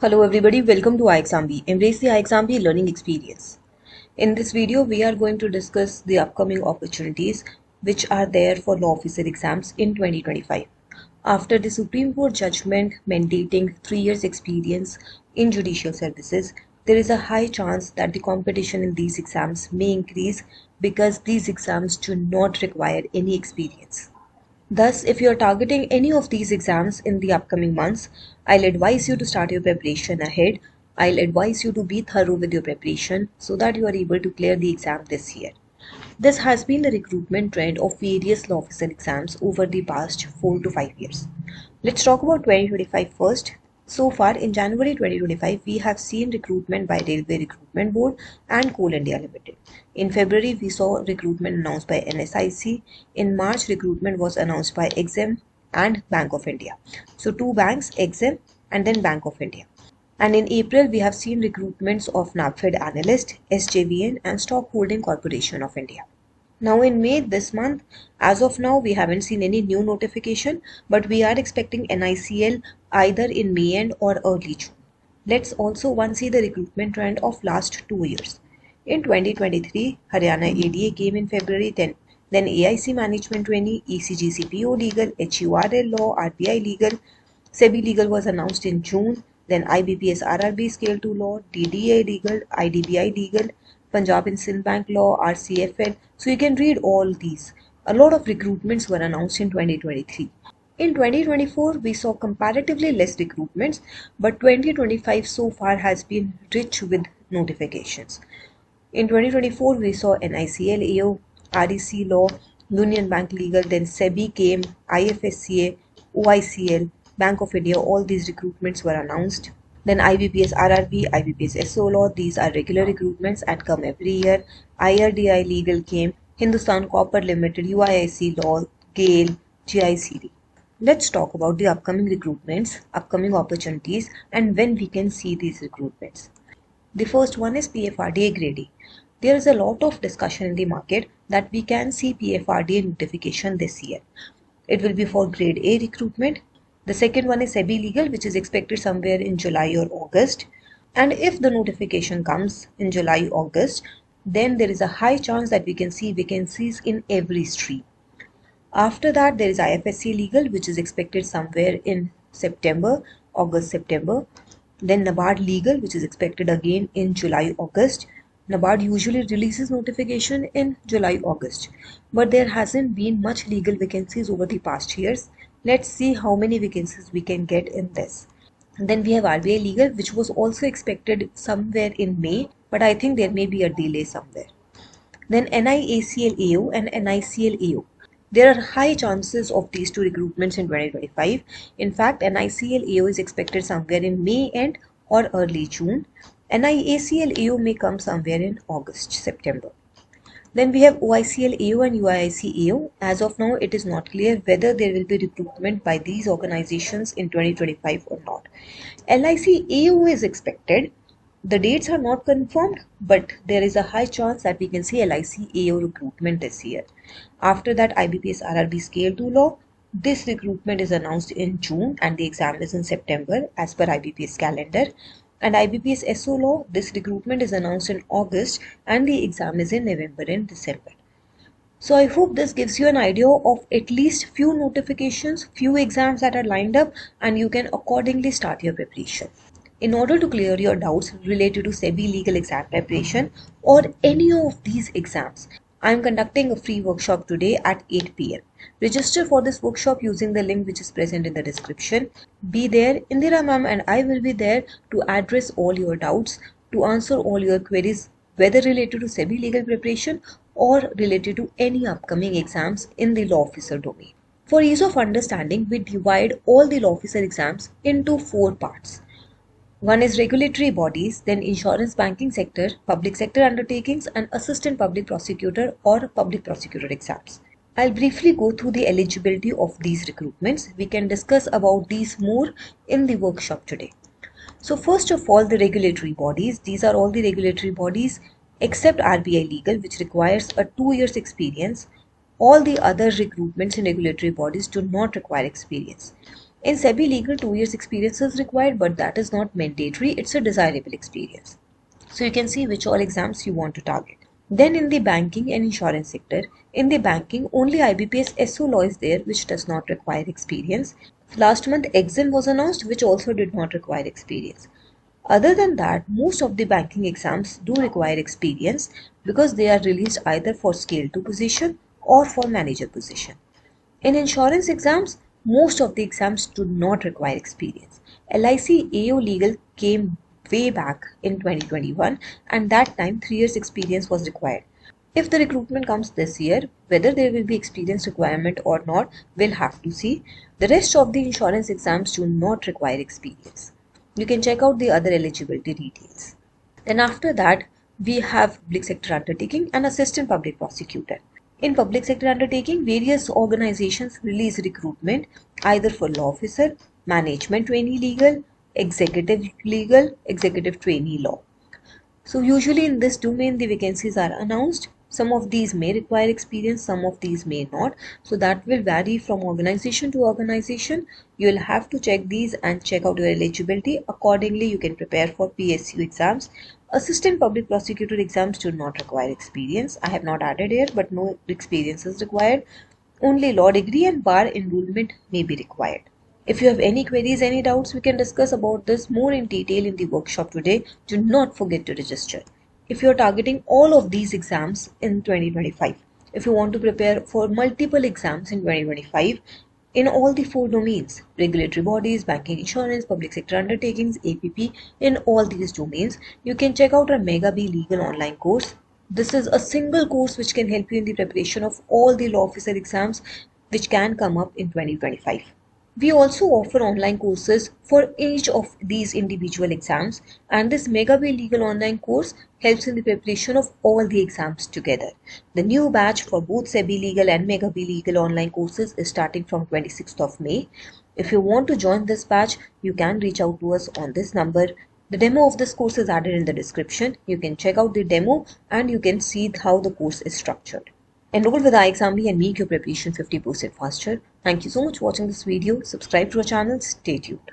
Hello everybody, welcome to iExamB. Embrace the iExamB learning experience. In this video, we are going to discuss the upcoming opportunities which are there for law officer exams in 2025. After the Supreme Court judgment mandating 3 years experience in judicial services, there is a high chance that the competition in these exams may increase because these exams do not require any experience. Thus, if you are targeting any of these exams in the upcoming months, I'll advise you to start your preparation ahead. I'll advise you to be thorough with your preparation so that you are able to clear the exam this year. This has been the recruitment trend of various law officer exams over the past 4 to 5 years. Let's talk about 2025 first. So far, in January 2025, we have seen recruitment by Railway Recruitment Board and Coal India Limited. In February, we saw recruitment announced by NSIC. In March, recruitment was announced by Exim and Bank of India. So, two banks, Exim and then Bank of India. And in April, we have seen recruitments of NABFED Analyst, SJVN and Stock Holding Corporation of India. Now in May this month, as of now, we haven't seen any new notification, but we are expecting NICL either in May end or early June. Let's also once see the recruitment trend of last 2 years. In 2023, Haryana ADA came in February 10, then AIC Management Trainee, ECGCPO Legal, HURL Law, RBI Legal, SEBI Legal was announced in June, then IBPS RRB Scale 2 Law, DDA Legal, IDBI Legal, Punjab and Sind Bank Law, RCFL. So you can read all these. A lot of recruitments were announced in 2023. In 2024, we saw comparatively less recruitments, but 2025 so far has been rich with notifications. In 2024, we saw NICL AO, REC Law, Union Bank Legal, then SEBI came, IFSCA, OICL, Bank of India, all these recruitments were announced. Then IBPS RRB, IBPS SO Law, these are regular recruitments and come every year. IRDI Legal came, Hindustan Copper Limited, UIIC Law, GAIL, GICD. Let's talk about the upcoming recruitments, upcoming opportunities and when we can see these recruitments. The first one is PFRDA Grade A. There is a lot of discussion in the market that we can see PFRDA notification this year. It will be for Grade A recruitment. The second one is SEBI Legal, which is expected somewhere in July or August. And if the notification comes in July, August, then there is a high chance that we can see vacancies in every stream. After that, there is IFSC Legal, which is expected somewhere in September, August, September. Then NABARD Legal, which is expected again in July, August. NABARD usually releases notification in July, August. But there hasn't been much legal vacancies over the past years. Let's see how many vacancies we can get in this. Then we have RBI Legal, which was also expected somewhere in May, but I think there may be a delay somewhere. Then NIACL AO and NICL AO. There are high chances of these two recruitments in 2025. In fact, NICL AO is expected somewhere in May end or early June. NIACL AO may come somewhere in August, September. Then we have OICL AO and UIIC AO. As of now, it is not clear whether there will be recruitment by these organizations in 2025 or not. LIC AO is expected. The dates are not confirmed, but there is a high chance that we can see LIC AO recruitment this year. After that, IBPS RRB Scale 2 Law. This recruitment is announced in June and the exam is in September as per IBPS calendar. And IBPS SO Law, this recruitment is announced in August and the exam is in November and December. So I hope this gives you an idea of at least few notifications, few exams that are lined up, and you can accordingly start your preparation. In order to clear your doubts related to SEBI legal exam preparation or any of these exams, I am conducting a free workshop today at 8 p.m. Register for this workshop using the link which is present in the description. Be there, Indira ma'am and I will be there to address all your doubts, to answer all your queries, whether related to SEBI legal preparation or related to any upcoming exams in the law officer domain. For ease of understanding, we divide all the law officer exams into 4 parts. One is regulatory bodies, then insurance banking sector, public sector undertakings and assistant public prosecutor or public prosecutor exams. I'll briefly go through the eligibility of these recruitments. We can discuss about these more in the workshop today. So first of all, the regulatory bodies. These are all the regulatory bodies except RBI Legal, which requires a 2 years experience. All the other recruitments in regulatory bodies do not require experience. In SEBI Legal, 2 years experience is required, but that is not mandatory. It's a desirable experience. So you can see which all exams you want to target. Then in the banking and insurance sector, in the banking, only IBPS SO law is there, which does not require experience. Last month, EXAM was announced, which also did not require experience. Other than that, most of the banking exams do require experience because they are released either for scale 2 position or for manager position. In insurance exams, most of the exams do not require experience. LIC AO Legal came way back in 2021, and that time 3 years experience was required. If the recruitment comes this year, whether there will be experience requirement or not, we'll have to see. The rest of the insurance exams do not require experience. You can check out the other eligibility details. Then after that, we have public sector undertaking and assistant public prosecutor. In public sector undertaking, various organizations release recruitment either for law officer, management trainee legal, executive trainee law. So usually in this domain, the vacancies are announced. Some of these may require experience, some of these may not. So that will vary from organization to organization. You will have to check these and check out your eligibility. Accordingly, you can prepare for PSU exams. Assistant public prosecutor exams do not require experience. I have not added here, but no experience is required. Only law degree and bar enrollment may be required. If you have any queries, any doubts, we can discuss about this more in detail in the workshop today. Do not forget to register. If you are targeting all of these exams in 2025, if you want to prepare for multiple exams in 2025, in all the 4 domains, regulatory bodies, banking, insurance, public sector undertakings, APP, in all these domains, you can check out our Mega B Legal online course. This is a single course which can help you in the preparation of all the law officer exams which can come up in 2025. We also offer online courses for each of these individual exams, and this Mega B Legal online course helps in the preparation of all the exams together. The new batch for both SEBI Legal and Mega B Legal online courses is starting from 26th of May. If you want to join this batch, you can reach out to us on this number. The demo of this course is added in the description. You can check out the demo and you can see how the course is structured. Enroll with iExamB and make your preparation 50% faster. Thank you so much for watching this video. Subscribe to our channel. Stay tuned.